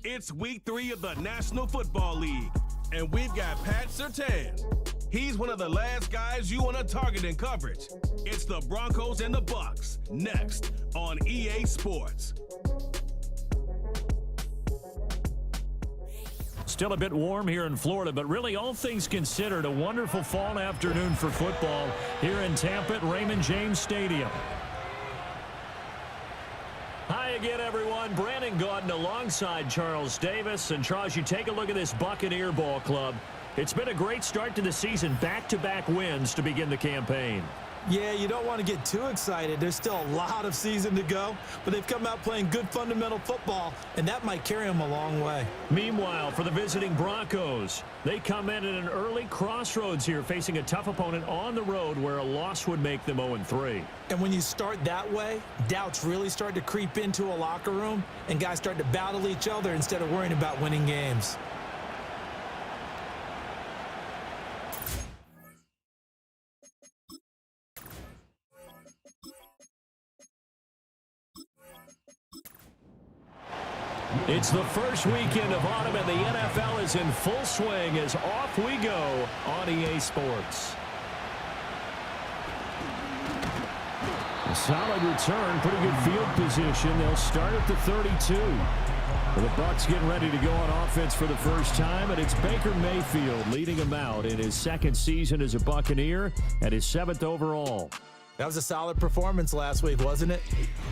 It's week 3 of the National Football League, and we've got Pat Surtain. He's one of the last guys you want to target in coverage. It's the Broncos and the Bucs, next on EA Sports. Still a bit warm here in Florida, but really all things considered, a wonderful fall afternoon for football here in Tampa at Raymond James Stadium. Hi again, everyone. Brandon Gaudin alongside Charles Davis. And Charles, you take a look at this Buccaneer ball club. It's been a great start to the season, back-to-back wins to begin the campaign. Yeah, you don't want to get too excited. There's still a lot of season to go, but they've come out playing good fundamental football, and that might carry them a long way. Meanwhile, for the visiting Broncos, they come in at an early crossroads here, facing a tough opponent on the road where a loss would make them 0-3. And when you start that way, doubts really start to creep into a locker room, and guys start to battle each other instead of worrying about winning games. It's the first weekend of autumn, and the NFL is in full swing as off we go on EA Sports. A solid return, pretty good field position. They'll start at the 32. The Bucs getting ready to go on offense for the first time, and it's Baker Mayfield leading them out in his second season as a Buccaneer and his 7th overall. That was a solid performance last week, wasn't it?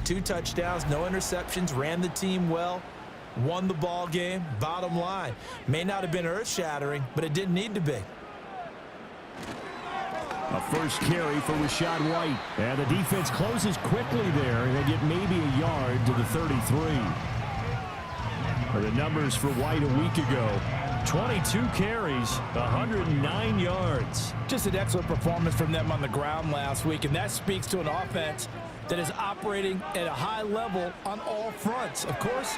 2 touchdowns, no interceptions, ran the team well. Won the ball game. Bottom line, may not have been earth-shattering, but it didn't need to be. A first carry for Rachaad White. And the defense closes quickly there. They get maybe a yard to the 33. The numbers for White a week ago. 22 carries, 109 yards. Just an excellent performance from them on the ground last week, and that speaks to an offense that is operating at a high level on all fronts. Of course,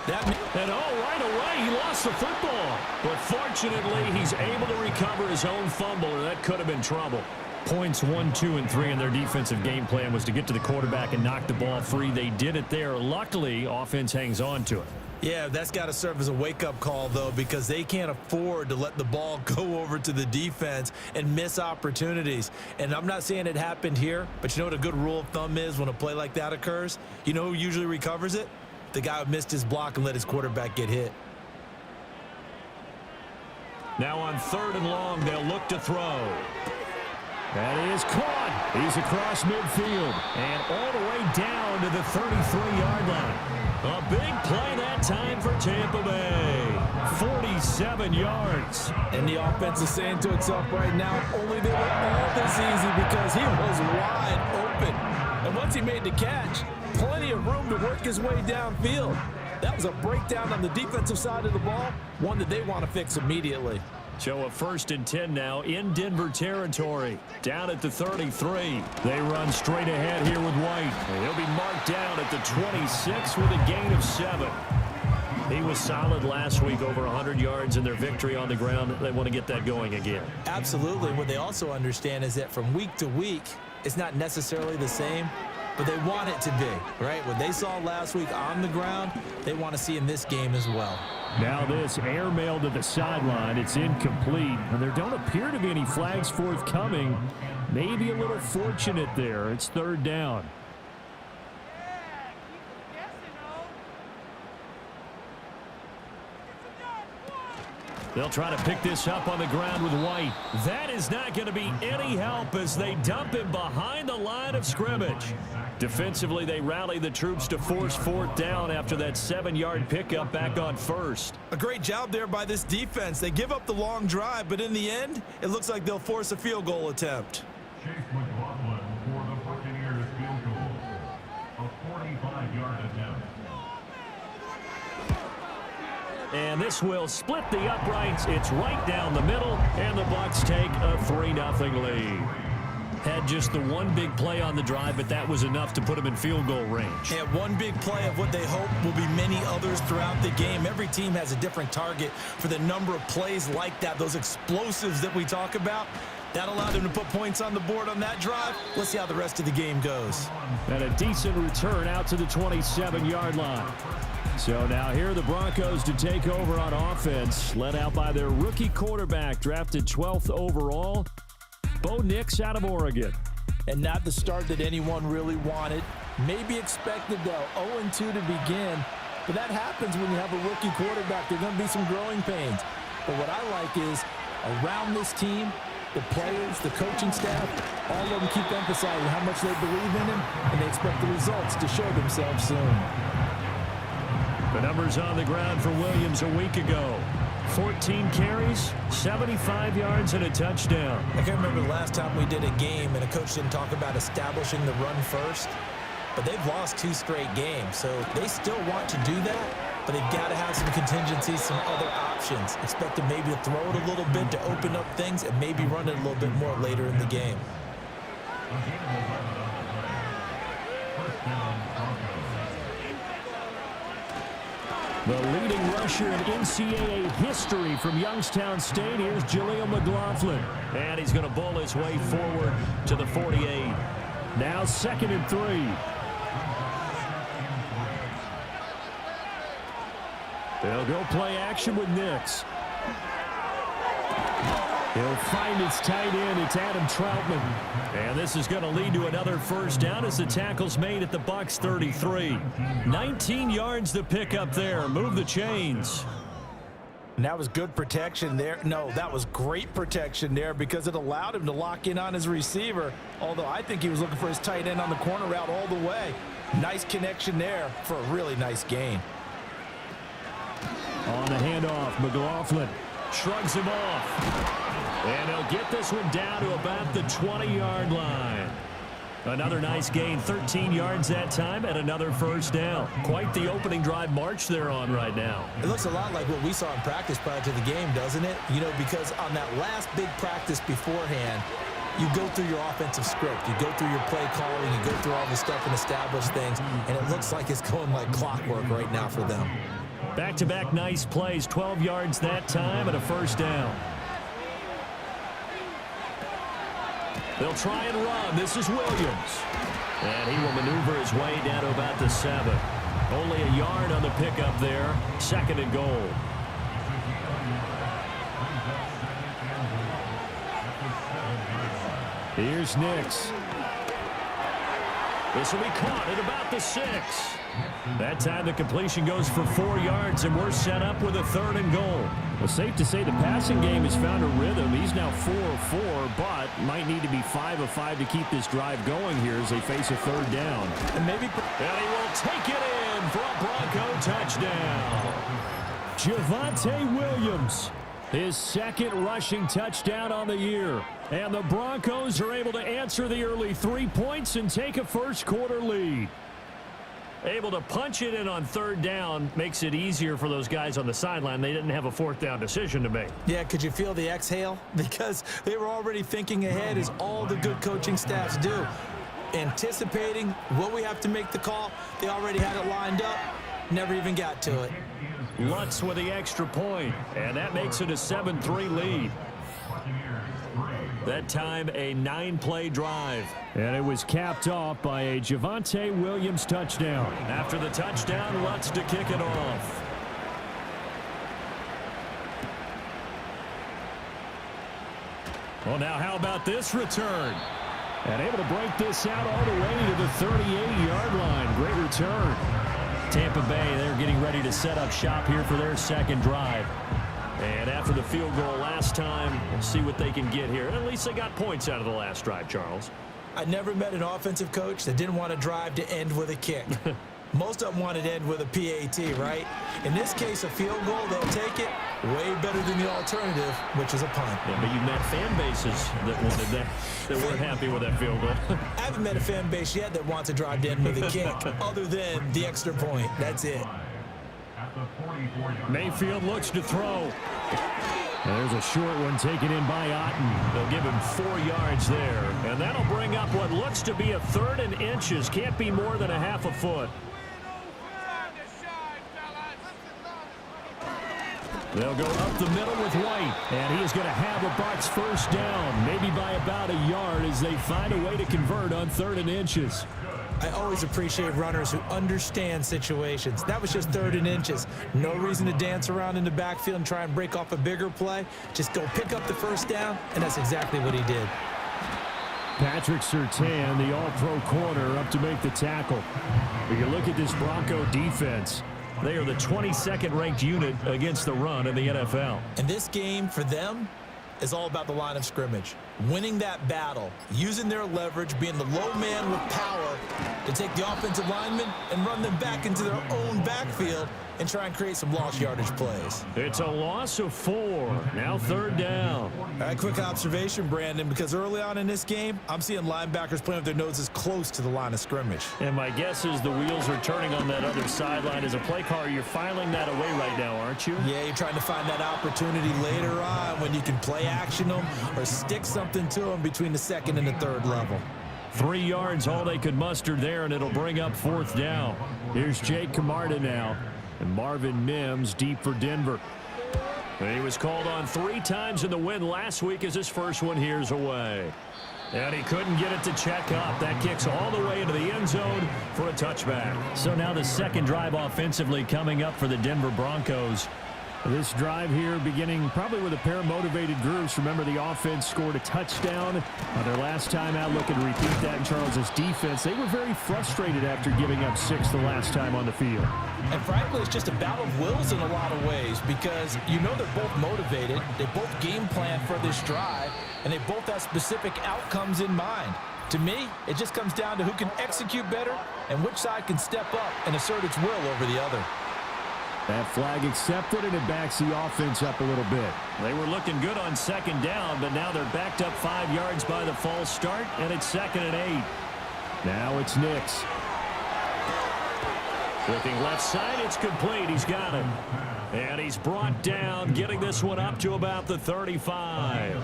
right away, he lost the football. But fortunately, he's able to recover his own fumble, and that could have been trouble. Points 1, 2, and 3 in their defensive game plan was to get to the quarterback and knock the ball free. They did it there. Luckily, offense hangs on to it. Yeah, that's got to serve as a wake-up call, though, because they can't afford to let the ball go over to the defense and miss opportunities. And I'm not saying it happened here, but you know what a good rule of thumb is when a play like that occurs? You know who usually recovers it? The guy who missed his block and let his quarterback get hit. Now on 3rd and long, they'll look to throw. That is caught. He's across midfield and all the way down to the 33-yard line. A big play that time for Tampa Bay. 47 yards. And the offense is saying to itself right now, only they were all this easy because he was wide open. And once he made the catch, plenty of room to work his way downfield. That was a breakdown on the defensive side of the ball, one that they want to fix immediately. So a 1st and 10 now in Denver territory. Down at the 33. They run straight ahead here with White. And he'll be marked down at the 26 with a gain of 7. He was solid last week, over 100 yards in their victory on the ground. They want to get that going again. Absolutely. What they also understand is that from week to week, it's not necessarily the same, but they want it to be, right? What they saw last week on the ground, they want to see in this game as well. Now this airmail to the sideline. It's incomplete, and there don't appear to be any flags forthcoming. Maybe a little fortunate there. It's 3rd down. They'll try to pick this up on the ground with White. That is not going to be any help as they dump him behind the line of scrimmage. Defensively, they rally the troops to force 4th down after that 7-yard pickup back on 1st. A great job there by this defense. They give up the long drive, but in the end, it looks like they'll force a field goal attempt. Chase McLaughlin for the Buccaneers field goal. A 45-yard attempt. And this will split the uprights. It's right down the middle, and the Bucs take a 3-0 lead. Had just the one big play on the drive, but that was enough to put them in field goal range. And one big play of what they hope will be many others throughout the game. Every team has a different target for the number of plays like that, those explosives that we talk about. That allowed them to put points on the board on that drive. Let's see how the rest of the game goes. And a decent return out to the 27-yard line. So now here are the Broncos to take over on offense, led out by their rookie quarterback, drafted 12th overall, Bo Nix out of Oregon. And not the start that anyone really wanted. Maybe expected, though, 0-2 to begin. But that happens when you have a rookie quarterback. There are going to be some growing pains. But what I like is around this team, the players, the coaching staff, all of them keep emphasizing how much they believe in him, and they expect the results to show themselves soon. The numbers on the ground for Williams a week ago. 14 carries, 75 yards, and a touchdown. I can't remember the last time we did a game and a coach didn't talk about establishing the run first. But they've lost 2 straight games, so they still want to do that. But they've got to have some contingencies, some other options. Expect them maybe to throw it a little bit to open up things and maybe run it a little bit more later in the game. The leading rusher in NCAA history from Youngstown State. Here's Jaleel McLaughlin. And he's going to bowl his way forward to the 48. Now 2nd and 3. They'll go play action with Nix. He'll find his tight end. It's Adam Troutman. And this is going to lead to another first down as the tackle's made at the Bucs 33. 19 yards to pick up there. Move the chains. And that was good protection there. No, that was great protection there because it allowed him to lock in on his receiver. Although I think he was looking for his tight end on the corner route all the way. Nice connection there for a really nice gain. On the handoff, McLaughlin shrugs him off. And they'll get this one down to about the 20-yard line. Another nice gain, 13 yards that time, and another first down. Quite the opening drive march they're on right now. It looks a lot like what we saw in practice prior to the game, doesn't it? You know, because on that last big practice beforehand, you go through your offensive script. You go through your play calling. You go through all the stuff and establish things. And it looks like it's going like clockwork right now for them. Back-to-back nice plays, 12 yards that time and a first down. They'll try and run. This is Williams. And he will maneuver his way down to about the 7. Only a yard on the pickup there. 2nd and goal. Here's Nix. This will be caught at about the 6. That time the completion goes for 4 yards, and we're set up with a 3rd and goal. Well, safe to say the passing game has found a rhythm. He's now 4 of 4, but might need to be 5 of 5 to keep this drive going here as they face a 3rd down. And maybe he will take it in for a Bronco touchdown. Javonte Williams, his 2nd rushing touchdown on the year. And the Broncos are able to answer the early 3 points and take a first-quarter lead. Able to punch it in on 3rd down makes it easier for those guys on the sideline. They didn't have a 4th down decision to make. Yeah, could you feel the exhale? Because they were already thinking ahead, as all the good coaching staffs do. Anticipating, will we have to make the call? They already had it lined up. Never even got to it. Lutz with the extra point, and that makes it a 7-3 lead. That time a 9-play drive. And it was capped off by a Javonte Williams touchdown. After the touchdown, Lutz to kick it off. Well, now how about this return? And able to break this out all the way to the 38-yard line. Great return. Tampa Bay, they're getting ready to set up shop here for their 2nd drive. And after the field goal last time, we'll see what they can get here. At least they got points out of the last drive, Charles. I never met an offensive coach that didn't want to drive to end with a kick. Most of them wanted to end with a PAT, right? In this case, a field goal, they'll take it way better than the alternative, which is a punt. Yeah, but you've met fan bases that wanted that weren't happy with that field goal. I haven't met a fan base yet that wants to drive to end with a kick, other than the extra point. That's it. Mayfield looks to throw. There's a short one taken in by Otten. They'll give him 4 yards there. And that'll bring up what looks to be a 3rd and inches. Can't be more than a half a foot. They'll go up the middle with White, and he is going to have a Bucs first down, maybe by about a yard as they find a way to convert on 3rd and inches. I always appreciate runners who understand situations. That was just 3rd and inches. No reason to dance around in the backfield and try and break off a bigger play. Just go pick up the first down, and that's exactly what he did. Patrick Surtain, the all-pro corner, up to make the tackle. When you look at this Bronco defense, they are the 22nd ranked unit against the run in the NFL. And this game for them is all about the line of scrimmage. Winning that battle, using their leverage, being the low man with power to take the offensive linemen and run them back into their own backfield and try and create some lost yardage plays. It's a loss of 4. Now 3rd down. All right, quick observation, Brandon, because early on in this game, I'm seeing linebackers playing with their noses close to the line of scrimmage. And my guess is the wheels are turning on that other sideline. As a play caller, you're filing that away right now, aren't you? Yeah, you're trying to find that opportunity later on when you can play action them or stick something to them between the 2nd and the 3rd level. 3 yards, all they could muster there, and it'll bring up 4th down. Here's Jake Camarda now. And Marvin Mims deep for Denver. And he was called on 3 times in the win last week as his first one here's away. And he couldn't get it to check up. That kicks all the way into the end zone for a touchback. So now the 2nd drive offensively coming up for the Denver Broncos. This drive here beginning probably with a pair of motivated groups. Remember, the offense scored a touchdown on their last time out. Looking to repeat that in Charles's defense. They were very frustrated after giving up 6 the last time on the field. And frankly, it's just a battle of wills in a lot of ways because you know they're both motivated. They both game plan for this drive, and they both have specific outcomes in mind. To me, it just comes down to who can execute better and which side can step up and assert its will over the other. That flag accepted, and it backs the offense up a little bit. They were looking good on 2nd down, but now they're backed up 5 yards by the false start, and it's 2nd and 8. Now it's Nix. Looking left side, it's complete. He's got it. And he's brought down, getting this one up to about the 35.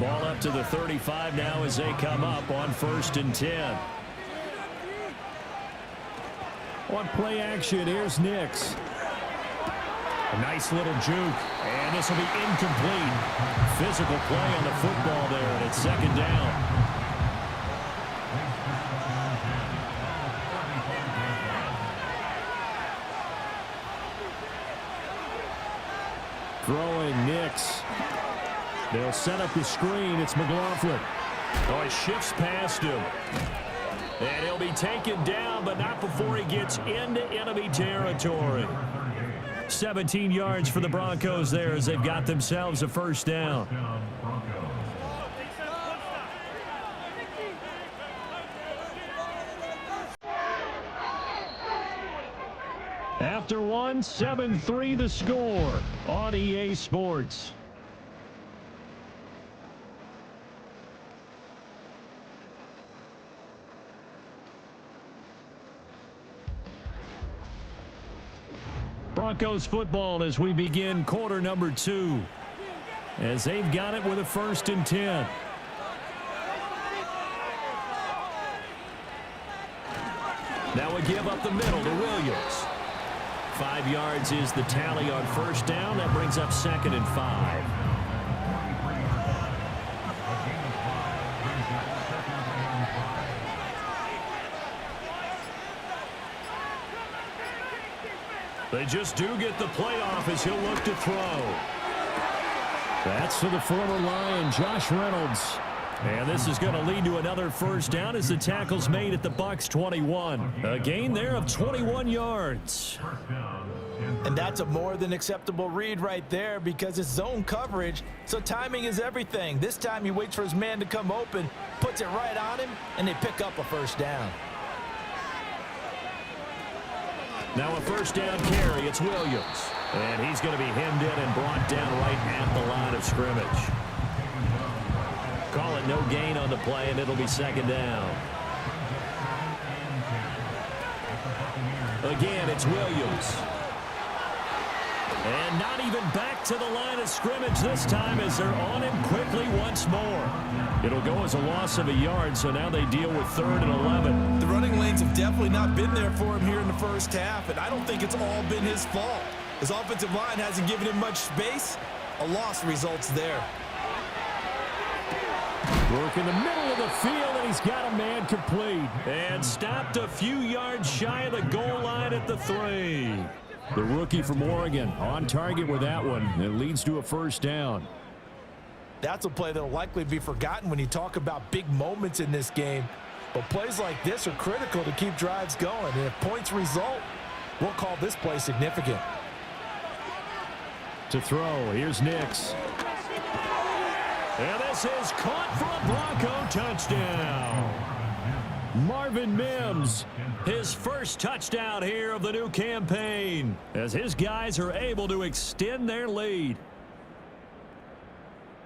Ball up to the 35 now as they come up on 1st and 10. On play action, here's Nix. A nice little juke, and this will be incomplete. Physical play on the football there, and it's 2nd down. Throwing Nix. They'll set up the screen. It's McLaughlin. Oh, he shifts past him. And he'll be taken down, but not before he gets into enemy territory. 17 yards for the Broncos there as they've got themselves a first down. After one, 7-3 the score on EA Sports. Broncos football as we begin quarter number 2. As they've got it with a 1st and 10. Now we give up the middle to Williams. 5 yards is the tally on 1st down. That brings up 2nd and 5. They just do get the playoff as he'll look to throw. That's for the former Lion, Josh Reynolds. And this is going to lead to another first down as the tackle's made at the Bucs 21. A gain there of 21 yards. And that's a more than acceptable read right there because it's zone coverage, so timing is everything. This time he waits for his man to come open, puts it right on him, and they pick up a first down. Now a first down carry. It's Williams. And he's going to be hemmed in and brought down right at the line of scrimmage. Call it no gain on the play, and it'll be 2nd down. Again, it's Williams. And not even back to the line of scrimmage this time as they're on him quickly once more. It'll go as a loss of a yard, so now they deal with 3rd and 11. The running lanes have definitely not been there for him here in the first half, and I don't think it's all been his fault. His offensive line hasn't given him much space. A loss results there. Work in the middle of the field, and he's got a man complete. And stopped a few yards shy of the goal line at the 3. The rookie from Oregon on target with that one. It leads to a first down. That's a play that will likely be forgotten when you talk about big moments in this game. But plays like this are critical to keep drives going. And if points result, we'll call this play significant. To throw, here's Nix. And this is caught for a Bronco touchdown. Marvin Mims, his first touchdown here of the new campaign, as his guys are able to extend their lead.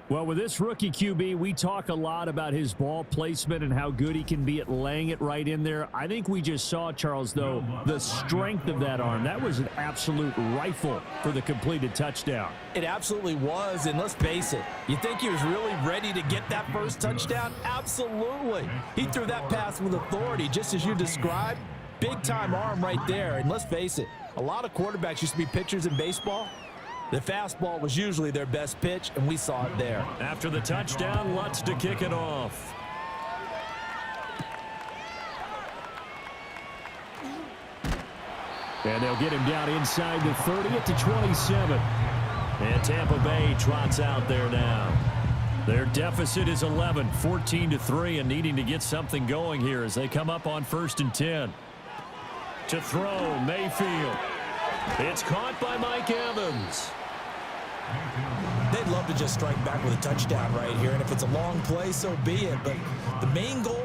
Well, with this rookie QB, we talk a lot about his ball placement and how good he can be at laying it right in there. I think we just saw, Charles, though, the strength of that arm. That was an absolute rifle for the completed touchdown. It absolutely was, and let's face it, you think he was really ready to get that first touchdown? Absolutely. He threw that pass with authority, just as you described. Big-time arm right there, and let's face it, a lot of quarterbacks used to be pitchers in baseball. The fastball was usually their best pitch, and we saw it there. After the touchdown, Lutz to kick it off. And they'll get him down inside the 30 at the 27. And Tampa Bay trots out there now. Their deficit is 11, 14-3, and needing to get something going here as they come up on 1st and 10. To throw, Mayfield. It's caught by Mike Evans. They'd love to just strike back with a touchdown right here, and if it's a long play, so be it. But the main goal,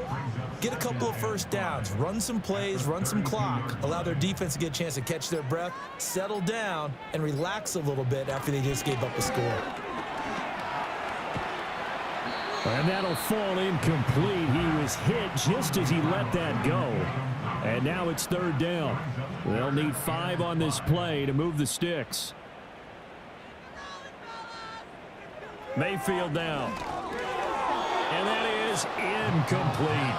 get a couple of first downs, run some plays, run some clock, allow their defense to get a chance to catch their breath, settle down, and relax a little bit after they just gave up a score. And that'll fall incomplete. He was hit just as he let that go. And now it's 3rd down. They'll need 5 on this play to move the sticks. Mayfield down. And that is incomplete.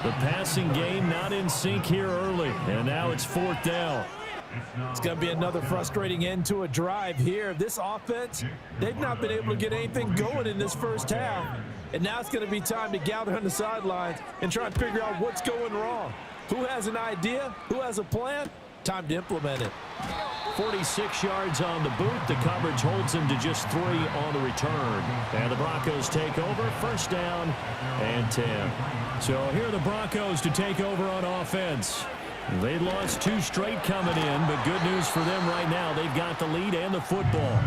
The passing game not in sync here early. And now it's 4th down. It's going to be another frustrating end to a drive here. This offense, they've not been able to get anything going in this first half. And now it's going to be time to gather on the sidelines and try and figure out what's going wrong. Who has an idea? Who has a plan? Time to implement it. 46 yards on the boot. The coverage holds him to just 3 on the return. And the Broncos take over. 1st down and 10. So here are the Broncos to take over on offense. They lost 2 straight coming in, but good news for them right now. They've got the lead and the football.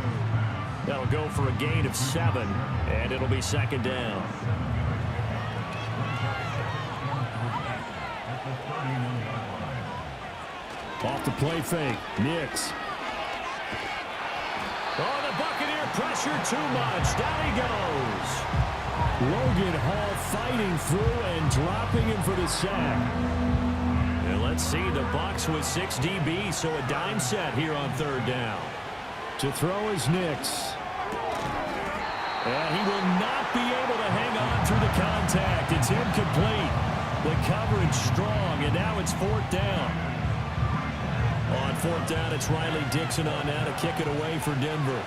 That'll go for a gain of 7, and it'll be 2nd down. Off the play fake. Nix. Oh, the Buccaneer pressure too much. Down he goes. Logan Hall fighting through and dropping him for the sack. And let's see, the Bucs with 6 DBs, so a dime set here on 3rd down. To throw is Nix. And he will not be able to hang on through the contact. It's incomplete. The coverage strong, and now it's 4th down. On 4th down, it's Riley Dixon on now to kick it away for Denver.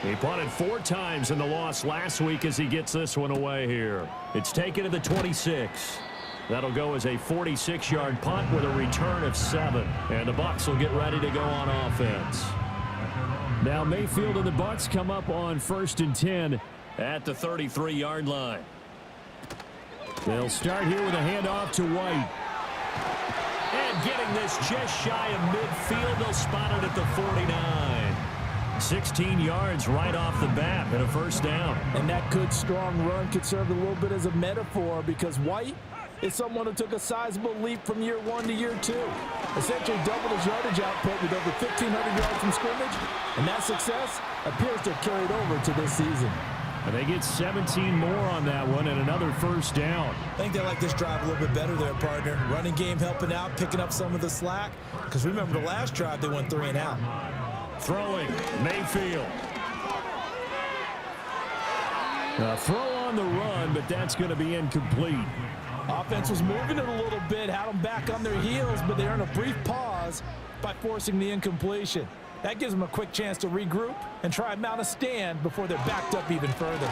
He punted 4 times in the loss last week as he gets this one away here. It's taken to the 26. That'll go as a 46-yard punt with a return of 7. And the Bucs will get ready to go on offense. Now Mayfield and the Bucs come up on 1st and 10 at the 33-yard line. They'll start here with a handoff to White. And getting this just shy of midfield, they'll spot it at the 49. 16 yards right off the bat and a 1st down. And that good, strong run could serve a little bit as a metaphor because White is someone who took a sizable leap from year 1 to year 2. Essentially doubled his yardage output with over 1,500 yards from scrimmage, and that success appears to have carried over to this season. And they get 17 more on that one and another 1st down. I think they like this drive a little bit better there, partner. Running game helping out, picking up some of the slack. Because remember the last drive, they went 3 and out. Throwing, Mayfield. A throw on the run, but that's going to be incomplete. Offense was moving it a little bit, had them back on their heels, but they earned a brief pause by forcing the incompletion. That gives them a quick chance to regroup and try and mount a stand before they're backed up even further.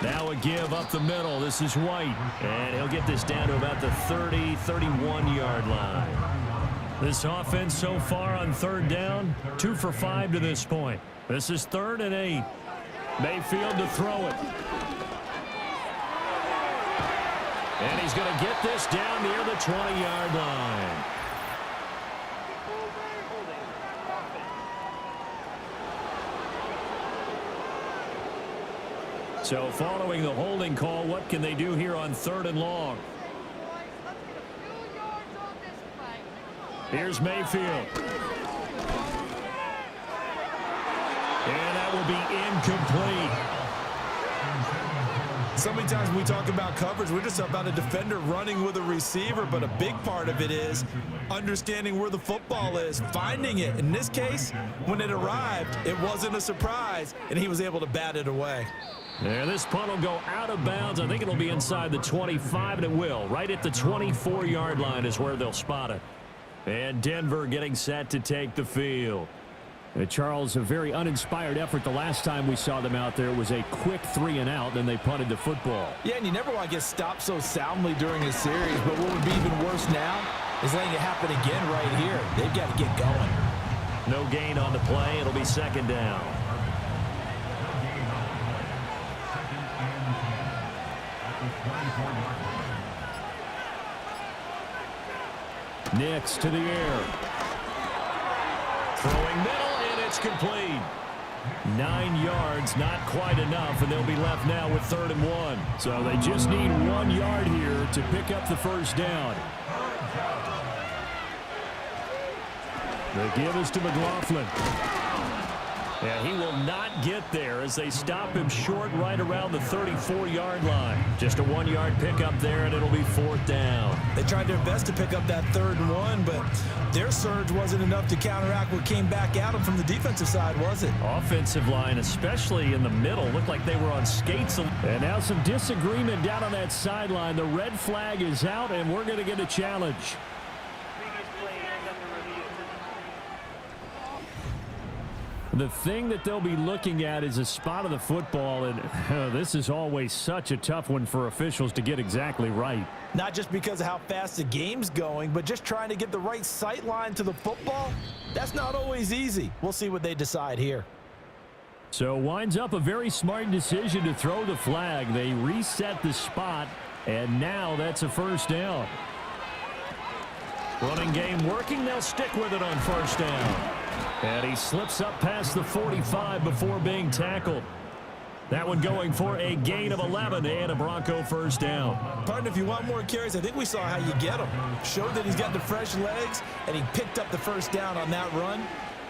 Now a give up the middle. This is White, and he'll get this down to about the 30, 31-yard line. This offense so far on third down, 2 for 5 to this point. This is 3rd and 8. Mayfield to throw it. And he's going to get this down near the 20-yard line. So following the holding call, what can they do here on 3rd and long? Here's Mayfield. And that will be incomplete. So many times when we talk about coverage, we're just about a defender running with a receiver, but a big part of it is understanding where the football is, finding it. In this case, when it arrived, it wasn't a surprise, and he was able to bat it away. There, this punt will go out of bounds. I think it'll be inside the 25, and it will. Right at the 24-yard line is where they'll spot it. And Denver getting set to take the field. Charles, a very uninspired effort the last time we saw them out there. It was a quick 3 and out, then they punted the football. Yeah, and you never want to get stopped so soundly during a series, but what would be even worse now is letting it happen again right here. They've got to get going. No gain on the play. It'll be 2nd down. Nix to the air. Throwing middle, and it's complete. 9 yards, not quite enough, and they'll be left now with 3rd and 1. So they just need 1 yard here to pick up the first down. The give is to McLaughlin. And he will not get there as they stop him short right around the 34-yard line. Just a 1-yard pickup there, and it'll be 4th down. They tried their best to pick up that 3rd and 1, but their surge wasn't enough to counteract what came back at them from the defensive side, was it? Offensive line, especially in the middle, looked like they were on skates. And now some disagreement down on that sideline. The red flag is out, and we're going to get a challenge. The thing that they'll be looking at is a spot of the football, and this is always such a tough one for officials to get exactly right. Not just because of how fast the game's going, but just trying to get the right sight line to the football. That's not always easy. We'll see what they decide here. So winds up a very smart decision to throw the flag. They reset the spot, and now that's a 1st down. Running game working. They'll stick with it on 1st down. And he slips up past the 45 before being tackled. That one going for a gain of 11 and a Bronco 1st down. Partner, if you want more carries, I think we saw how you get them. Showed that he's got the fresh legs, and he picked up the 1st down on that run.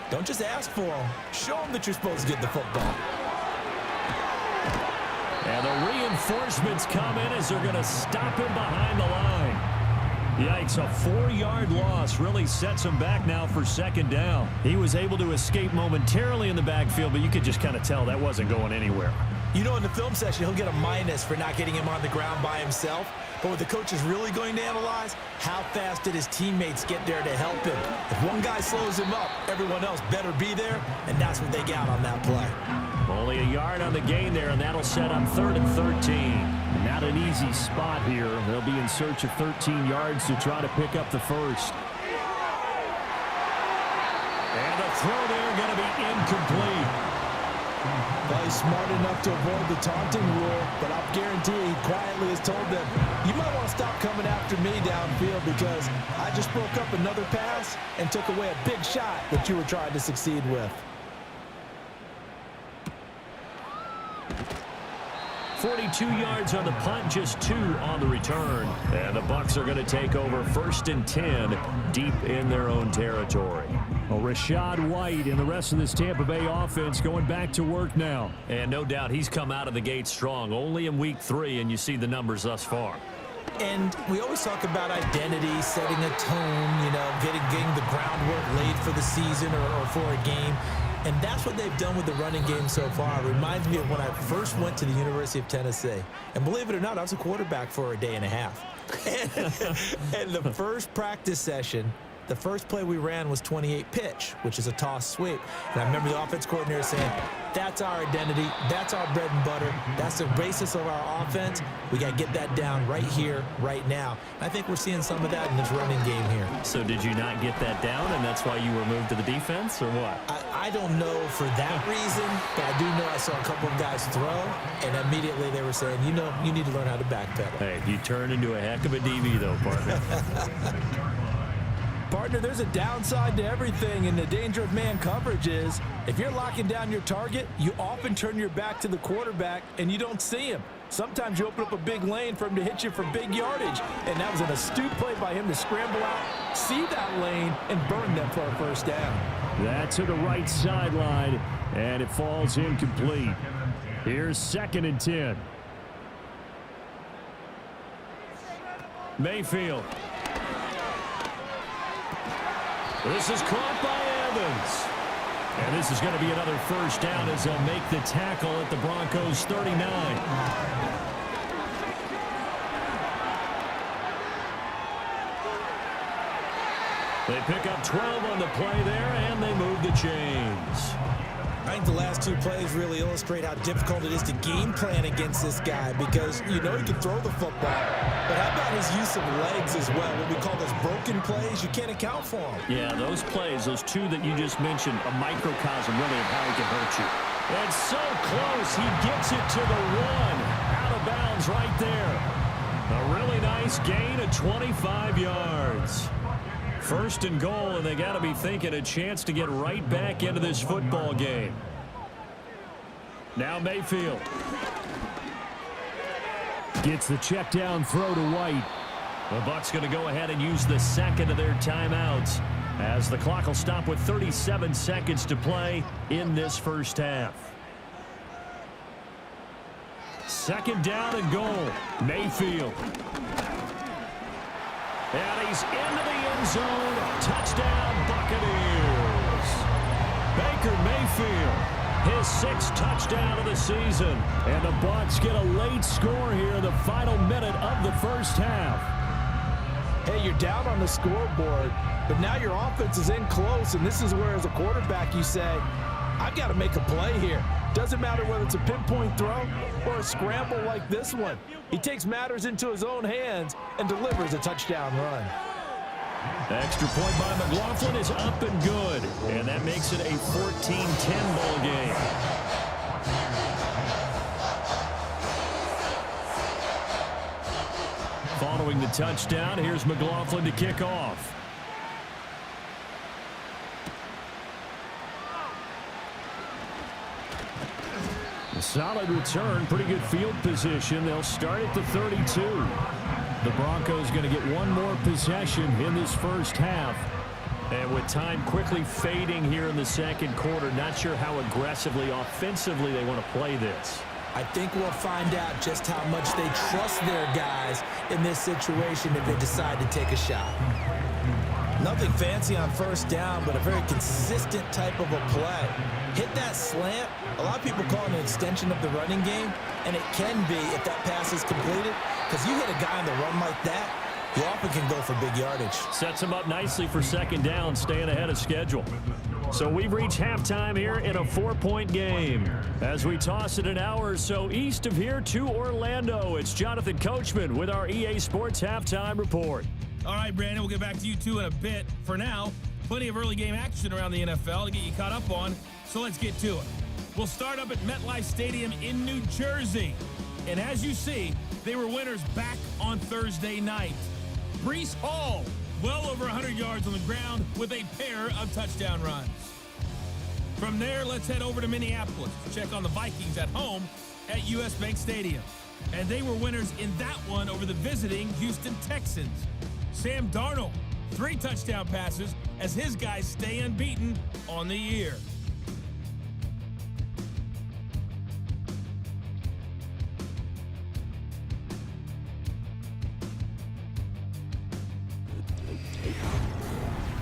Don't just ask for them. Show them that you're supposed to get the football. And the reinforcements come in as they're going to stop him behind the line. Yikes, a 4-yard loss really sets him back now for 2nd down. He was able to escape momentarily in the backfield, but you could just kind of tell that wasn't going anywhere. You know, in the film session, he'll get a minus for not getting him on the ground by himself. But what the coach is really going to analyze, how fast did his teammates get there to help him? If one guy slows him up, everyone else better be there, and that's what they got on that play. Only a yard on the gain there, and that'll set up 3rd and 13. Not an easy spot here. They'll be in search of 13 yards to try to pick up the 1st. And the throw there going to be incomplete. Well, he's smart enough to avoid the taunting rule, but I'll guarantee he quietly has told them, you might want to stop coming after me downfield because I just broke up another pass and took away a big shot that you were trying to succeed with. 42 yards on the punt, just 2 on the return. And the Bucs are going to take over 1st and 10 deep in their own territory. Well, Rachaad White and the rest of this Tampa Bay offense going back to work now. And no doubt he's come out of the gate strong, only in week 3, and you see the numbers thus far. And we always talk about identity, setting a tone, you know, getting the groundwork laid for the season or for a game. And that's what they've done with the running game so far. It reminds me of when I first went to the University of Tennessee. And believe it or not, I was a quarterback for a day and a half. And the first practice session, the first play we ran was 28 pitch, which is a toss sweep. And I remember the offense coordinator saying, that's our identity. That's our bread and butter. That's the basis of our offense. We got to get that down right here, right now. I think we're seeing some of that in this running game here. So did you not get that down, and that's why you were moved to the defense, or what? I don't know for that reason, but I do know I saw a couple of guys throw, and immediately they were saying, you know, you need to learn how to backpedal. Hey, you turned into a heck of a DB, though, partner. Partner, there's a downside to everything, and the danger of man coverage is if you're locking down your target, you often turn your back to the quarterback and you don't see him. Sometimes you open up a big lane for him to hit you for big yardage, and that was an astute play by him to scramble out, see that lane, and burn them for a first down. That's to the right sideline, and it falls incomplete. Here's 2nd and 10. Mayfield. This is caught by Evans. And this is going to be another first down as they'll make the tackle at the Broncos 39. They pick up 12 on the play there, and they move the chains. I think the last two plays really illustrate how difficult it is to game plan against this guy because you know he can throw the football. But how about his use of legs as well? What we call those broken plays, you can't account for them. Yeah, those plays, those two that you just mentioned, a microcosm really of how he can hurt you. It's so close. He gets it to the 1. Out of bounds right there. A really nice gain of 25 yards. 1st and goal, and they got to be thinking a chance to get right back into this football game. Now Mayfield. Gets the check down throw to White. The Bucs going to go ahead and use the second of their timeouts as the clock will stop with 37 seconds to play in this first half. 2nd down and goal. Mayfield. And he's into the end zone. Touchdown, Buccaneers. Baker Mayfield, his 6th touchdown of the season. And the Bucs get a late score here in the final minute of the first half. Hey, you're down on the scoreboard, but now your offense is in close, and this is where, as a quarterback, you say, I've got to make a play here. Doesn't matter whether it's a pinpoint throw or a scramble like this one. He takes matters into his own hands and delivers a touchdown run. Extra point by McLaughlin is up and good, and that makes it a 14-10 ball game. Following the touchdown, here's McLaughlin to kick off. A solid return, pretty good field position. They'll start at the 32. The Broncos going to get one more possession in this first half. And with time quickly fading here in the second quarter, not sure how aggressively, offensively they want to play this. I think we'll find out just how much they trust their guys in this situation if they decide to take a shot. Nothing fancy on first down, but a very consistent type of a play. Hit that slant. A lot of people call it an extension of the running game, and it can be if that pass is completed, because you hit a guy on the run like that, you often can go for big yardage. Sets him up nicely for 2nd down, staying ahead of schedule. So we've reached halftime here in a 4-point game. As we toss it an hour or so east of here to Orlando, it's Jonathan Coachman with our EA Sports Halftime Report. All right, Brandon, we'll get back to you two in a bit. For now, plenty of early game action around the NFL to get you caught up on, so let's get to it. We'll start up at MetLife Stadium in New Jersey. And as you see, they were winners back on Thursday night. Breece Hall, well over 100 yards on the ground with a pair of touchdown runs. From there, let's head over to Minneapolis to check on the Vikings at home at US Bank Stadium. And they were winners in that one over the visiting Houston Texans. Sam Darnold, 3 touchdown passes as his guys stay unbeaten on the year.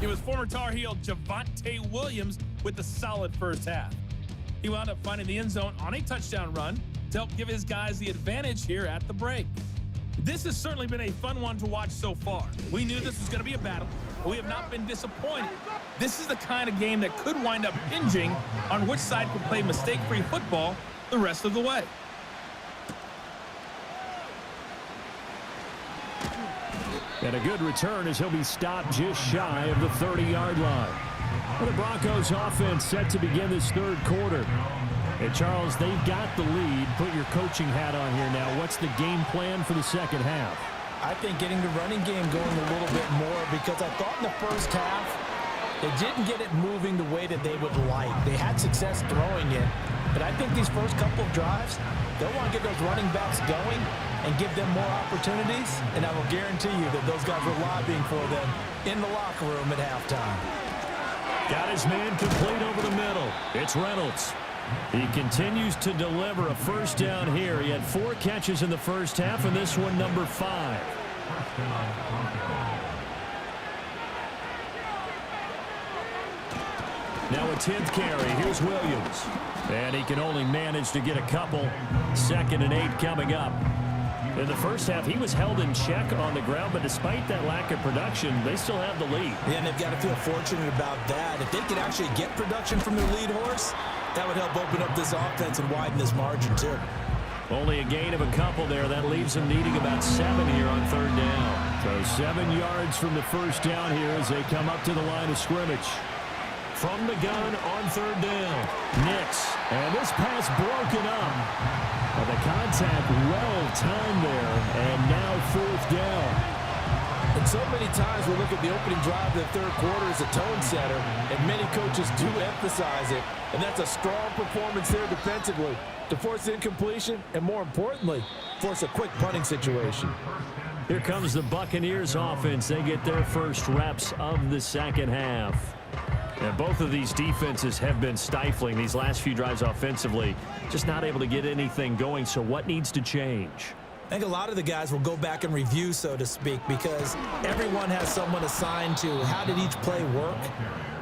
It was former Tar Heel Javonte Williams with the solid first half. He wound up finding the end zone on a touchdown run to help give his guys the advantage here at the break. This has certainly been a fun one to watch so far. We knew this was going to be a battle, but we have not been disappointed. This is the kind of game that could wind up hinging on which side could play mistake-free football the rest of the way. And a good return as he'll be stopped just shy of the 30-yard line. Well, the Broncos offense set to begin this third quarter. And Charles, they've got the lead. Put your coaching hat on here now. What's the game plan for the second half? I think getting the running game going a little bit more, because I thought in the first half they didn't get it moving the way that they would like. They had success throwing it, but I think these first couple of drives, they'll want to get those running backs going and give them more opportunities, and I will guarantee you that those guys were lobbying for them in the locker room at halftime. Got his man complete over the middle. It's Reynolds. He continues to deliver a first down here. He had 4 catches in the first half, and this one number 5. Now a 10th carry. Here's Williams. And he can only manage to get a couple. 2nd and 8 coming up. In the first half, he was held in check on the ground, but despite that lack of production, they still have the lead. Yeah, and they've got to feel fortunate about that. If they could actually get production from their lead horse, that would help open up this offense and widen this margin, too. Only a gain of a couple there. That leaves them needing about 7 here on third down. So 7 yards from the first down here as they come up to the line of scrimmage. From the gun on third down. Nix. And this pass broken up. Well, the contact well-timed there, and now 4th down. And so many times we look at the opening drive of the third quarter as a tone setter, and many coaches do emphasize it. And that's a strong performance there defensively to force incompletion and, more importantly, force a quick punting situation. Here comes the Buccaneers offense. They get their first reps of the second half. And both of these defenses have been stifling these last few drives offensively. Just not able to get anything going. So what needs to change? I think a lot of the guys will go back and review, so to speak, because everyone has someone assigned to how did each play work.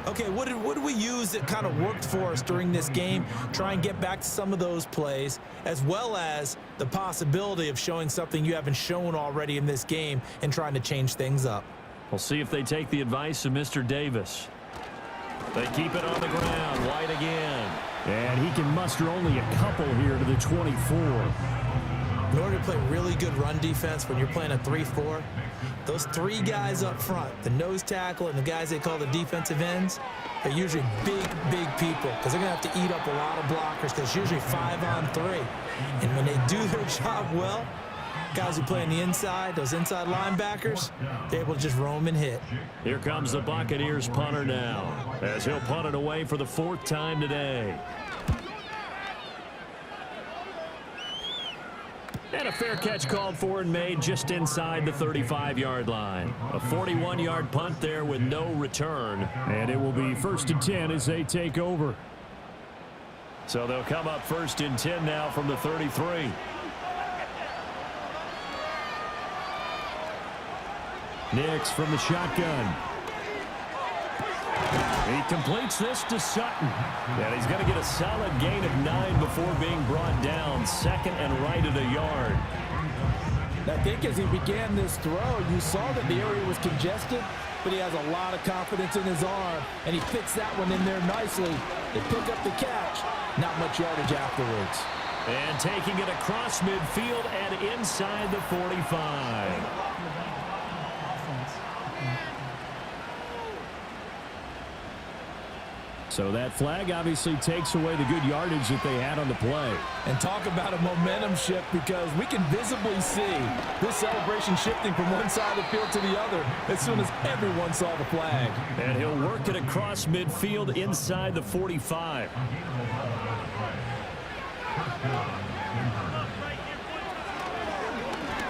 Okay, what did we use that kind of worked for us during this game? Try and get back to some of those plays, as well as the possibility of showing something you haven't shown already in this game and trying to change things up. We'll see if they take the advice of Mr. Davis. They keep it on the ground. White again. And he can muster only a couple here to the 24. In order to play really good run defense when you're playing a 3-4, those 3 guys up front, the nose tackle and the guys they call the defensive ends, are usually big people because they're going to have to eat up a lot of blockers because it's usually 5-on-3. And when they do their job well, guys who play on the inside, those inside linebackers, they're able to just roam and hit. Here comes the Buccaneers punter now as he'll punt it away for the 4th time today. And a fair catch called for and made just inside the 35-yard line. A 41-yard punt there with no return. And it will be 1st and 10 as they take over. So they'll come up 1st and 10 now from the 33. Nix from the shotgun. He completes this to Sutton. And he's going to get a solid gain of 9 before being brought down. 2nd and right at a yard. I think as he began this throw, you saw that the area was congested, but he has a lot of confidence in his arm, and he fits that one in there nicely. They pick up the catch. Not much yardage afterwards. And taking it across midfield and inside the 45. So that flag obviously takes away the good yardage that they had on the play. And talk about a momentum shift, because we can visibly see this celebration shifting from one side of the field to the other as soon as everyone saw the flag. And he'll work it across midfield inside the 45.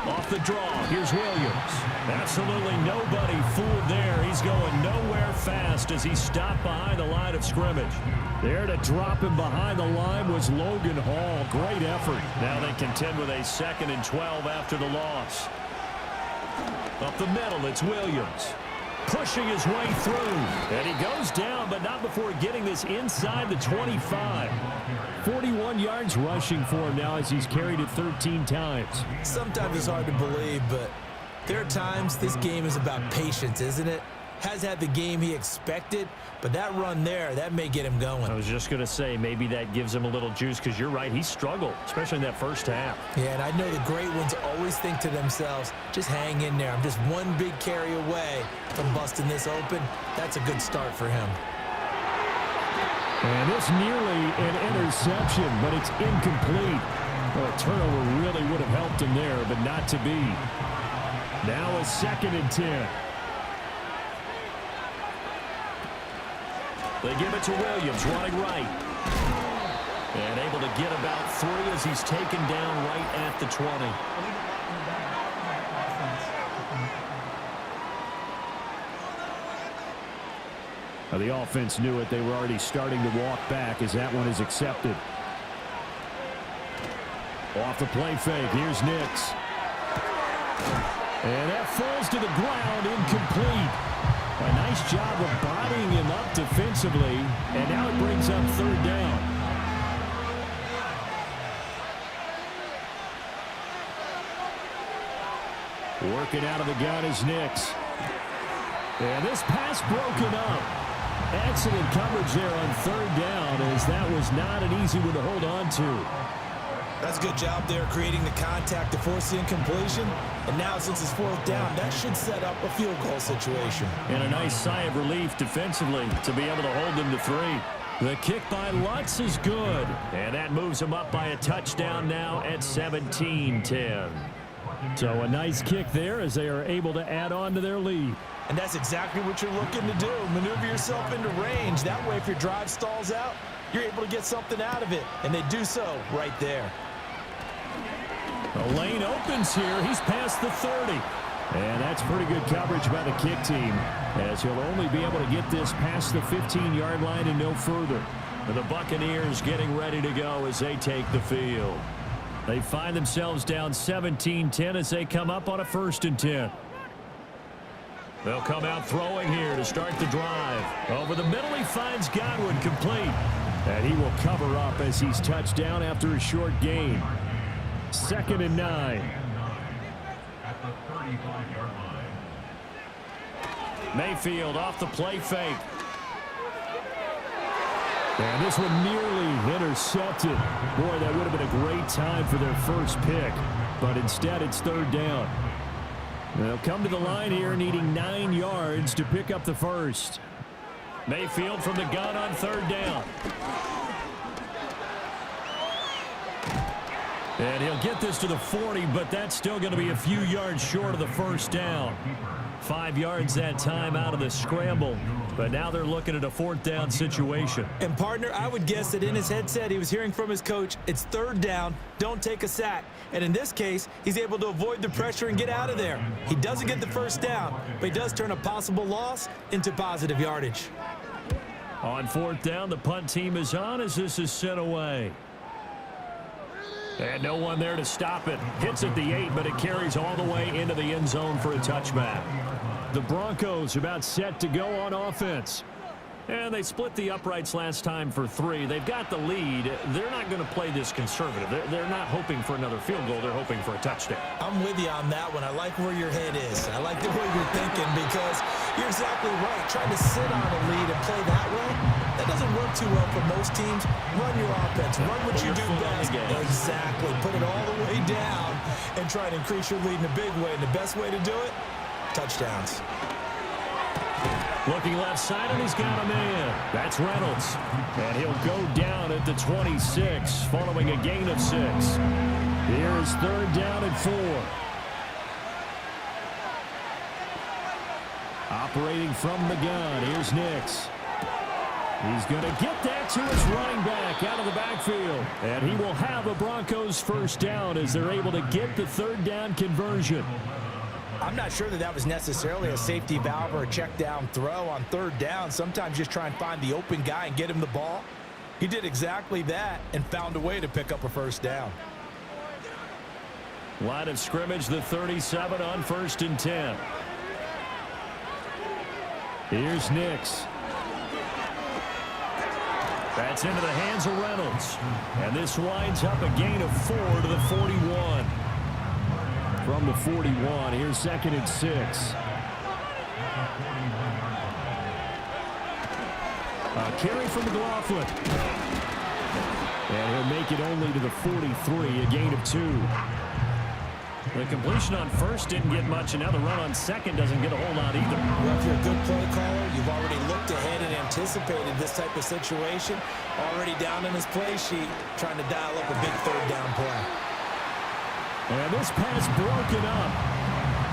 Off the draw, here's Williams. Absolutely nobody fooled there. He's going nowhere fast as he stopped behind the line of scrimmage. There to drop him behind the line was Logan Hall. Great effort. Now they contend with a 2nd and 12 after the loss. Up the middle, it's Williams. pushing his way through. And he goes down, but not before getting this inside the 25. 41 yards rushing for him now as he's carried it 13 times. Sometimes it's hard to believe, but there are times this game is about patience, isn't it? Has had the game he expected, but that run there, that may get him going. I was just going to say, maybe that gives him a little juice because you're right, he struggled, especially in that first half. Yeah, and I know the great ones always think to themselves, just hang in there. I'm just one big carry away from busting this open. That's a good start for him. And it's nearly an interception, but it's incomplete. Well, a turnover really would have helped him there, but not to be. Now a 2nd and 10. They give it to Williams, running right. And able to get about 3 as he's taken down right at the 20. Now the offense knew it. They were already starting to walk back as that one is accepted. Off the play fake. Here's Nix. And that falls to the ground, incomplete. A nice job of bodying him up defensively, and now it brings up 3rd down. Working out of the gun is Nix. And this pass broken up. Excellent coverage there on 3rd down, as that was not an easy one to hold on to. That's a good job there creating the contact to force the incompletion. And now since it's 4th down, that should set up a field goal situation. And a nice sigh of relief defensively to be able to hold them to 3. The kick by Lutz is good. And that moves them up by a touchdown now at 17-10. So a nice kick there as they are able to add on to their lead. And that's exactly what you're looking to do. Maneuver yourself into range. That way if your drive stalls out, you're able to get something out of it. And they do so right there. The lane opens here. He's past the 30. And that's pretty good coverage by the kick team, as he'll only be able to get this past the 15-yard line and no further. And the Buccaneers getting ready to go as they take the field. They find themselves down 17-10 as they come up on a 1st and 10. They'll come out throwing here to start the drive. Over the middle, he finds Godwin complete. And he will cover up as he's touched down after a short gain. 2nd and 9. At the 35-yard line. Mayfield off the play fake. And this one nearly intercepted. Boy, that would have been a great time for their first pick. But instead, it's 3rd down. They'll come to the line here needing 9 yards to pick up the first. Mayfield from the gun on 3rd down. And he'll get this to the 40, but that's still going to be a few yards short of the 1st down. 5 yards that time out of the scramble. But now they're looking at a 4th down situation. And, partner, I would guess that in his headset he was hearing from his coach, it's 3rd down, don't take a sack. And in this case, he's able to avoid the pressure and get out of there. He doesn't get the 1st down, but he does turn a possible loss into positive yardage. On 4th down, the punt team is on as this is sent away. And no one there to stop it. Hits at the 8, but it carries all the way into the end zone for a touchback. The Broncos about set to go on offense. And they split the uprights last time for 3. They've got the lead. They're not going to play this conservative. They're not hoping for another field goal. They're hoping for a touchdown. I'm with you on that one. I like where your head is. I like the way you're thinking because you're exactly right. Trying to sit on a lead and play that way, that doesn't work too well for most teams. Run your offense. Run what you do best. Exactly. Put it all the way down and try to increase your lead in a big way. And the best way to do it, touchdowns. Looking left side, and he's got a man. That's Reynolds. And he'll go down at the 26 following a gain of 6. Here's 3rd down and 4. Operating from the gun, here's Nix. He's going to get that to his running back out of the backfield. And he will have a Broncos 1st down as they're able to get the 3rd down conversion. I'm not sure that that was necessarily a safety valve or a check down throw on 3rd down. Sometimes just try and find the open guy and get him the ball. He did exactly that and found a way to pick up a 1st down. Line of scrimmage, the 37 on 1st and 10. Here's Nix. That's into the hands of Reynolds. And this winds up a gain of 4 to the 41. From the 41, here's 2nd and 6. A carry from McLaughlin. And he'll make it only to the 43, a gain of 2. The completion on first didn't get much, and now the run on second doesn't get a whole lot either. Well, if you're a good play caller, you've already looked ahead and anticipated this type of situation. Already down in his play sheet, trying to dial up a big 3rd down play. And this pass broken up.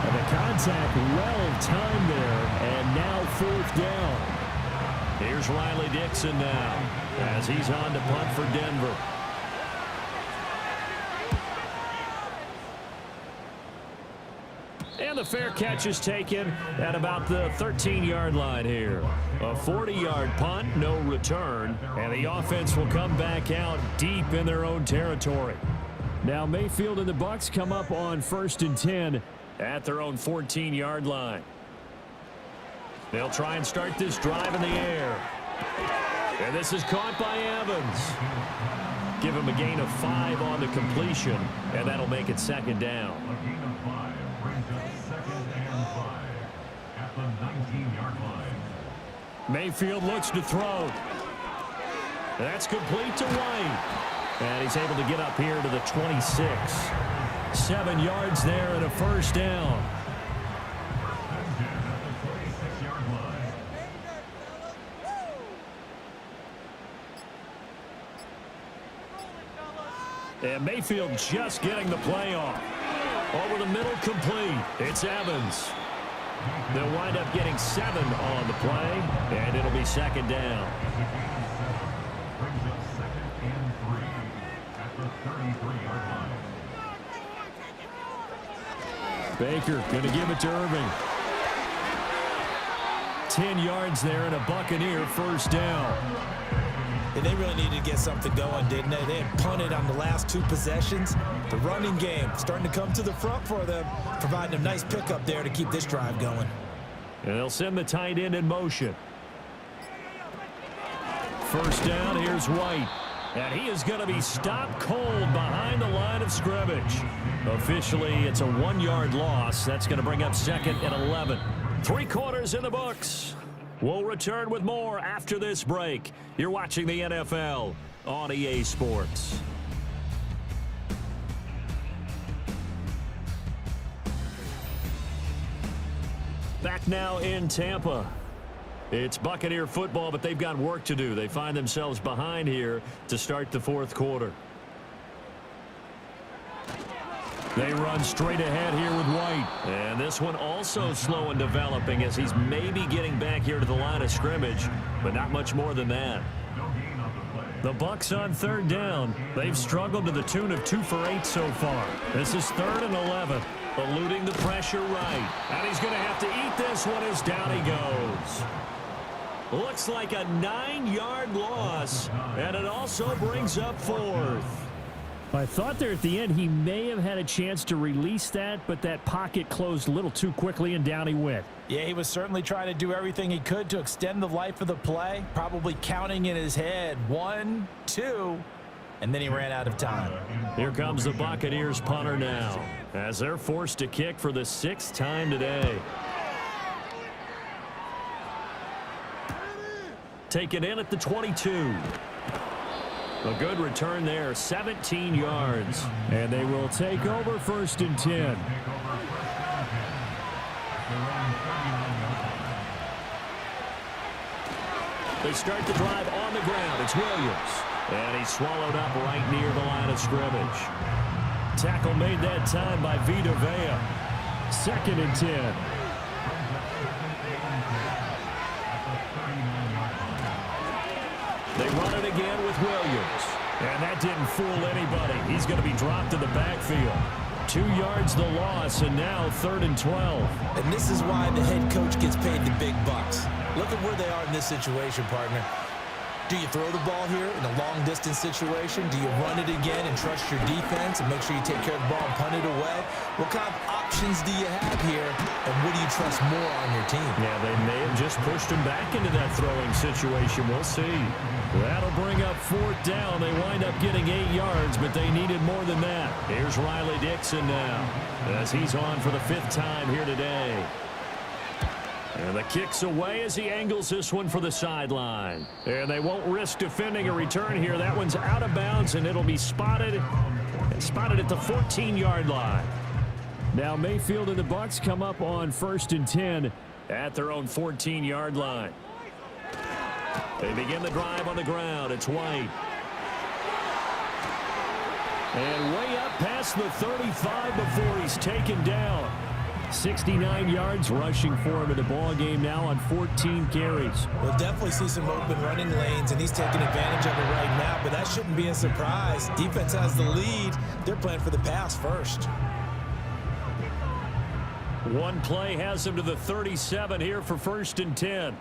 And the contact well timed there, and now 4th down. Here's Riley Dixon now, as he's on to punt for Denver. And the fair catch is taken at about the 13-yard line here. A 40-yard punt, no return, and the offense will come back out deep in their own territory. Now Mayfield and the Bucs come up on 1st and 10 at their own 14-yard line. They'll try and start this drive in the air. And this is caught by Evans. Give him a gain of 5 on the completion, and that'll make it 2nd down. A gain of 5 brings us 2nd and 5 at the 19-yard line. Mayfield looks to throw. That's complete to White. And he's able to get up here to the 26. 7 yards there and a 1st down. And Mayfield just getting the play off. Over the middle, complete. It's Evans. They'll wind up getting 7 on the play, and it'll be 2nd down. Brings us 2nd and 3 at the 33-yard line. Baker going to give it to Irving. 10 yards there and a Buccaneer 1st down. And they really needed to get something going, didn't they? They had punted on the last 2 possessions. The running game starting to come to the front for them, providing a nice pickup there to keep this drive going. And they'll send the tight end in motion. 1st down, here's White. And he is going to be stopped cold behind the line of scrimmage. Officially, it's a 1-yard loss. That's going to bring up 2nd and 11. 3 quarters in the books. We'll return with more after this break. You're watching the NFL on EA Sports. Back now in Tampa. It's Buccaneer football, but they've got work to do. They find themselves behind here to start the 4th quarter. They run straight ahead here with White. And this one also slow and developing as he's maybe getting back here to the line of scrimmage, but not much more than that. The Bucs on 3rd down. They've struggled to the tune of 2 for 8 so far. This is 3rd and 11. Eluding the pressure right. And he's going to have to eat this one as down he goes. Looks like a 9-yard loss, and it also brings up 4th. I thought there at the end he may have had a chance to release that, but that pocket closed a little too quickly, and down he went. Yeah, he was certainly trying to do everything he could to extend the life of the play, probably counting in his head 1, 2, and then he ran out of time. Here comes the Buccaneers punter now, as they're forced to kick for the 6th time today. Taken in at the 22. A good return there, 17 yards. And they will take over 1st and 10. They start the drive on the ground. It's Williams. And he's swallowed up right near the line of scrimmage. Tackle made that time by Vita Vea. 2nd and 10. They run it again with Williams. And that didn't fool anybody. He's going to be dropped in the backfield. 2 yards the loss, and now 3rd and 12. And this is why the head coach gets paid the big bucks. Look at where they are in this situation, partner. Do you throw the ball here in a long-distance situation? Do you run it again and trust your defense and make sure you take care of the ball and punt it away? What kind of options do you have here, and what do you trust more on your team? Yeah, they may have just pushed him back into that throwing situation. We'll see. That'll bring up 4th down. They wind up getting 8 yards, but they needed more than that. Here's Riley Dixon now as he's on for the 5th time here today. And the kick's away as he angles this one for the sideline. And they won't risk defending a return here. That one's out of bounds, and it'll be spotted at the 14-yard line. Now Mayfield and the Bucs come up on 1st and 10 at their own 14-yard line. They begin the drive on the ground. It's White. And way up past the 35 before he's taken down. 69 yards rushing for him in the ball game now on 14 carries. We'll definitely see some open running lanes, and he's taking advantage of it right now, but that shouldn't be a surprise. Defense has the lead. They're playing for the pass first. One play has him to the 37 here for 1st and 10.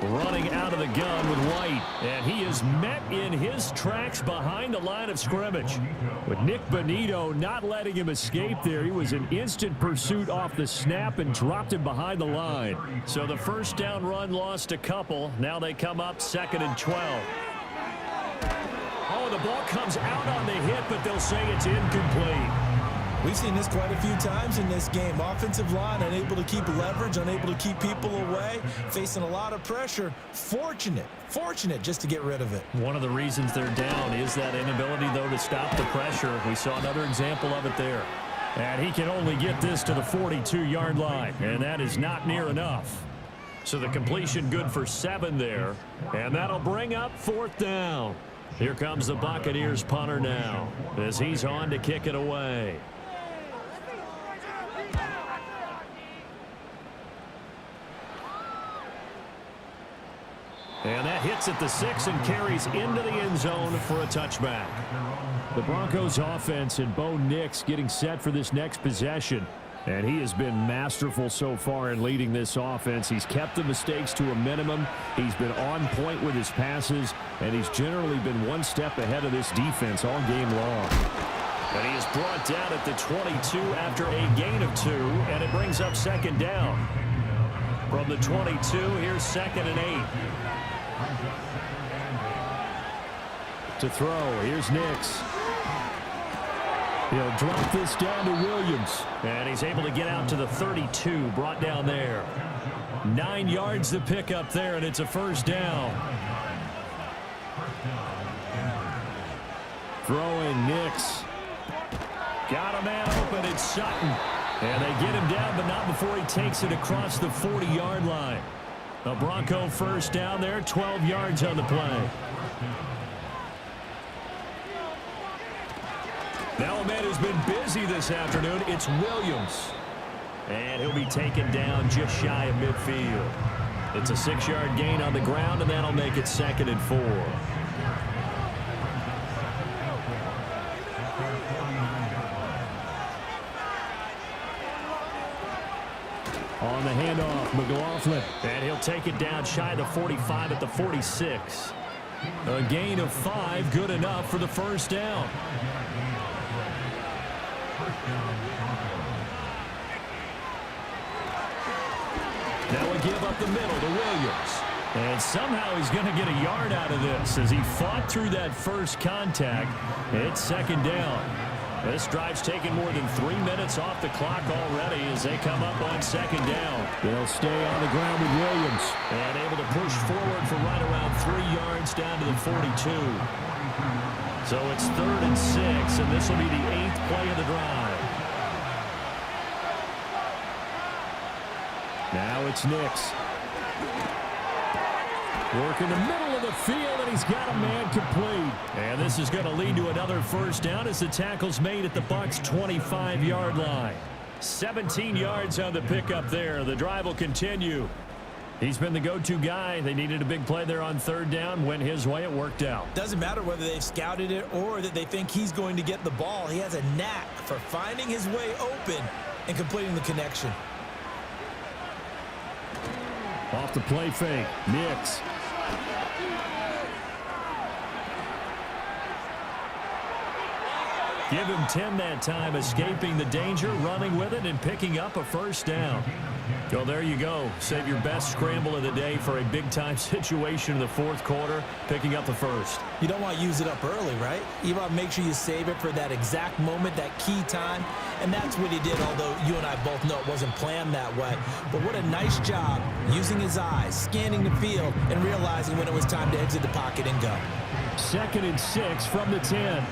Running out of the gun with White, and he is met in his tracks behind the line of scrimmage. With Nick Bonito not letting him escape there, he was in instant pursuit off the snap and dropped him behind the line. So the 1st down run lost a couple. Now they come up 2nd and 12. Oh, the ball comes out on the hit, but they'll say it's incomplete. We've seen this quite a few times in this game. Offensive line unable to keep leverage, unable to keep people away, facing a lot of pressure. Fortunate just to get rid of it. One of the reasons they're down is that inability, though, to stop the pressure. We saw another example of it there. And he can only get this to the 42-yard line, and that is not near enough. So the completion good for 7 there, and that'll bring up 4th down. Here comes the Buccaneers punter now as he's on to kick it away. And that hits at the 6 and carries into the end zone for a touchback. The Broncos offense and Bo Nix getting set for this next possession. And he has been masterful so far in leading this offense. He's kept the mistakes to a minimum. He's been on point with his passes. And he's generally been one step ahead of this defense all game long. And he is brought down at the 22 after a gain of 2. And it brings up 2nd down. From the 22, here's 2nd and 8. To throw, here's Nix. He'll drop this down to Williams. And he's able to get out to the 32, brought down there. 9 yards to pick up there, and it's a 1st down. Throwing Nix. Got a man open, it's Sutton. And they get him down, but not before he takes it across the 40-yard line. A Bronco 1st down there, 12 yards on the play. Now a man who's been busy this afternoon, it's Williams. And he'll be taken down just shy of midfield. It's a 6-yard gain on the ground, and that'll make it 2nd and 4. On the handoff, McLaughlin. And he'll take it down shy of the 45 at the 46. A gain of 5, good enough for the 1st down. Now we give up the middle to Williams. And somehow he's going to get a yard out of this as he fought through that first contact. It's 2nd down. This drive's taken more than 3 minutes off the clock already as they come up on 2nd down. They'll stay on the ground with Williams. And able to push forward for right around 3 yards down to the 42. So it's 3rd and 6, and this will be the 8th play of the drive. Now it's Nix. Work in the middle of the field, and he's got a man complete. And this is going to lead to another 1st down as the tackle's made at the Bucs' 25-yard line. 17 yards on the pickup there. The drive will continue. He's been the go-to guy. They needed a big play there on 3rd down. Went his way. It worked out. Doesn't matter whether they've scouted it or that they think he's going to get the ball. He has a knack for finding his way open and completing the connection. Off the play fake. Nix. Give him 10 that time, escaping the danger, running with it, and picking up a first down. So there you go. Save your best scramble of the day for a big-time situation in the fourth quarter, picking up the first. You don't want to use it up early, right? You want to make sure you save it for that exact moment, that key time, and that's what he did, although you and I both know it wasn't planned that way. But what a nice job using his eyes, scanning the field, and realizing when it was time to exit the pocket and go. 2nd and 6 from the 10.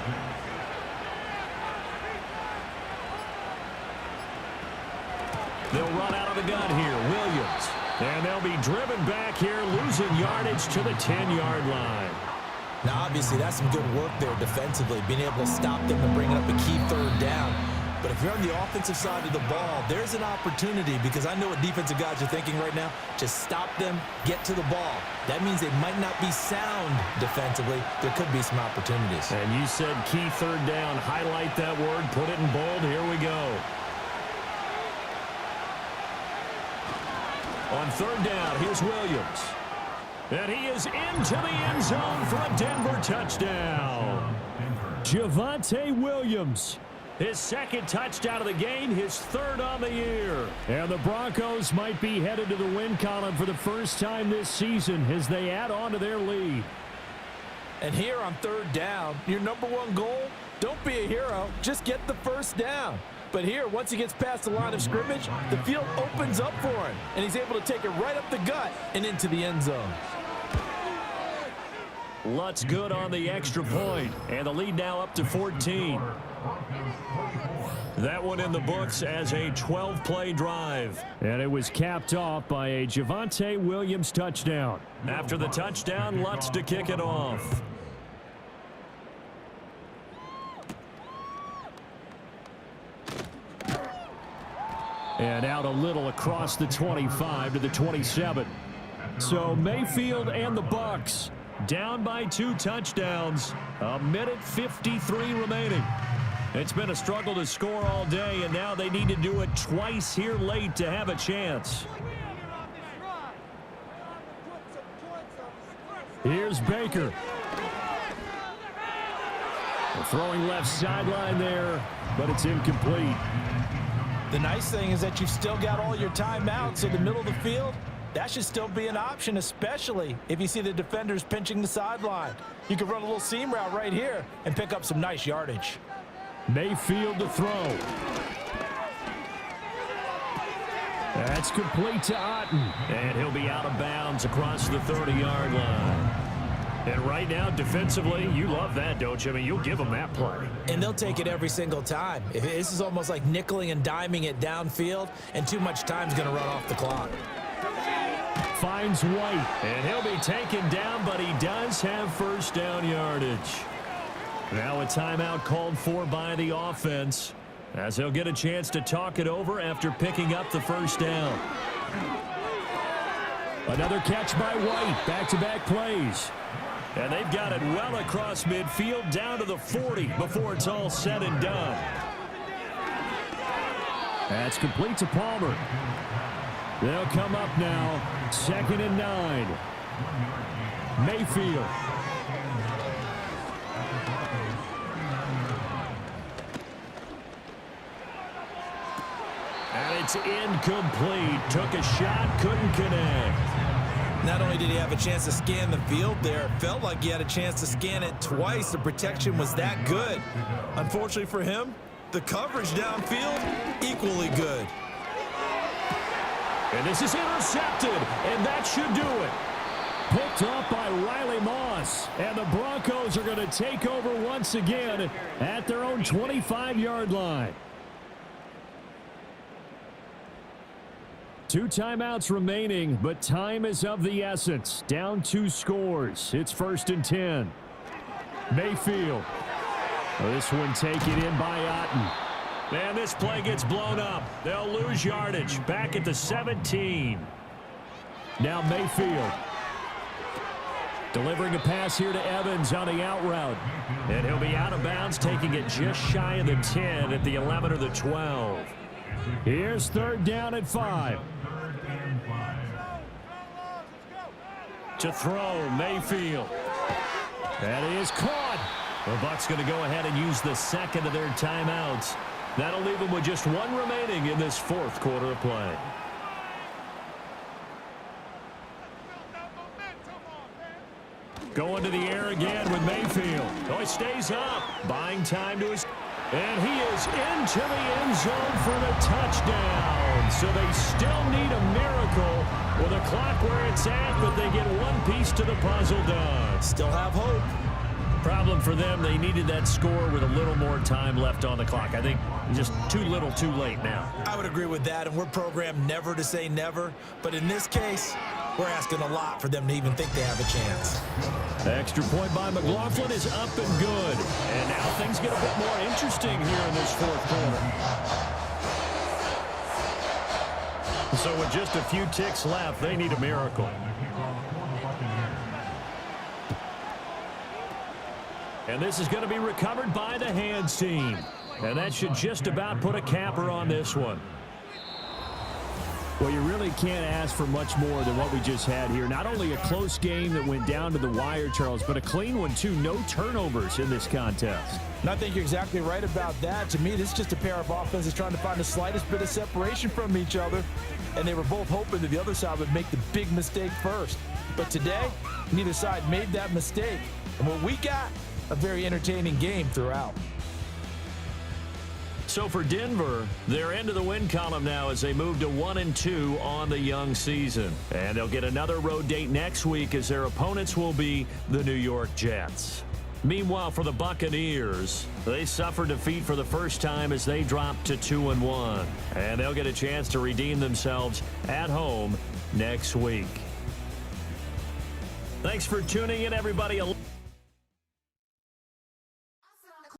They'll run out of the gun here. Williams. And they'll be driven back here, losing yardage to the 10-yard line. Now, obviously, that's some good work there defensively, being able to stop them and bringing up a key third down. But if you're on the offensive side of the ball, there's an opportunity, because I know what defensive guys are thinking right now. Just stop them, get to the ball. That means they might not be sound defensively. There could be some opportunities. And you said key third down. Highlight that word. Put it in bold. Here we go. On 3rd down, here's Williams. And he is into the end zone for a Denver touchdown. Javonte Williams, his 2nd touchdown of the game, his 3rd on the year. And the Broncos might be headed to the win column for the first time this season as they add on to their lead. And here on 3rd down, your #1 goal, don't be a hero, just get the first down. But here, once he gets past the line of scrimmage, the field opens up for him, and he's able to take it right up the gut and into the end zone. Lutz good on the extra point, and the lead now up to 14. That one in the books as a 12-play drive. And it was capped off by a Javonte Williams touchdown. After the touchdown, Lutz to kick it off. And out a little across the 25 to the 27. So Mayfield and the Bucs down by 2 touchdowns. 1:53 remaining. It's been a struggle to score all day, and now they need to do it twice here late to have a chance. Here's Baker. Throwing left sideline there, but it's incomplete. The nice thing is that you've still got all your timeouts, so the middle of the field, that should still be an option, especially if you see the defenders pinching the sideline. You can run a little seam route right here and pick up some nice yardage. Mayfield to throw. That's complete to Otten. And he'll be out of bounds across the 30-yard line. And right now, defensively, you love that, don't you? I mean, you'll give them that play. And they'll take it every single time. This is almost like nickeling and diming it downfield, and too much time's going to run off the clock. Finds White, and he'll be taken down, but he does have first down yardage. Now a timeout called for by the offense, as he'll get a chance to talk it over after picking up the first down. Another catch by White, back-to-back plays. And they've got it well across midfield, down to the 40 before it's all said and done. That's complete to Palmer. They'll come up now, 2nd and 9. Mayfield. And it's incomplete. Took a shot, couldn't connect. Not only did he have a chance to scan the field there, it felt like he had a chance to scan it twice. The protection was that good. Unfortunately for him, the coverage downfield, equally good. And this is intercepted, and that should do it. Picked off by Riley Moss, and the Broncos are going to take over once again at their own 25-yard line. 2 timeouts remaining, but time is of the essence. Down 2 scores. It's 1st and 10. Mayfield. This one taken in by Otten. And this play gets blown up. They'll lose yardage. Back at the 17. Now Mayfield. Delivering a pass here to Evans on the out route. And he'll be out of bounds, taking it just shy of the 10 at the 11 or the 12. Here's third down at 5. To throw, Mayfield. That is caught. The Bucs going to go ahead and use the second of their timeouts. That'll leave them with just one remaining in this fourth quarter of play. Going to the air again with Mayfield. Oh, he stays up. Buying time to his... And he is into the end zone for the touchdown. So they still need a miracle with a clock where it's at, but they get one piece to the puzzle done. Still have hope. Problem for them, they needed that score with a little more time left on the clock. I think just too little too late now. I would agree with that, and we're programmed never to say never. But in this case, we're asking a lot for them to even think they have a chance. The extra point by McLaughlin is up and good. And now things get a bit more interesting here in this fourth quarter. So with just a few ticks left, they need a miracle. And this is going to be recovered by the hands team. And that should just about put a capper on this one. Well, you really can't ask for much more than what we just had here. Not only a close game that went down to the wire, Charles, but a clean one, too. No turnovers in this contest. And I think you're exactly right about that. To me, this is just a pair of offenses trying to find the slightest bit of separation from each other. And they were both hoping that the other side would make the big mistake first. But today, neither side made that mistake. And what we got, a very entertaining game throughout. So for Denver, they're into the win column now as they move to 1-2 on the young season. And they'll get another road date next week as their opponents will be the New York Jets. Meanwhile, for the Buccaneers, they suffered defeat for the first time as they dropped to 2-1. And they'll get a chance to redeem themselves at home next week. Thanks for tuning in, everybody.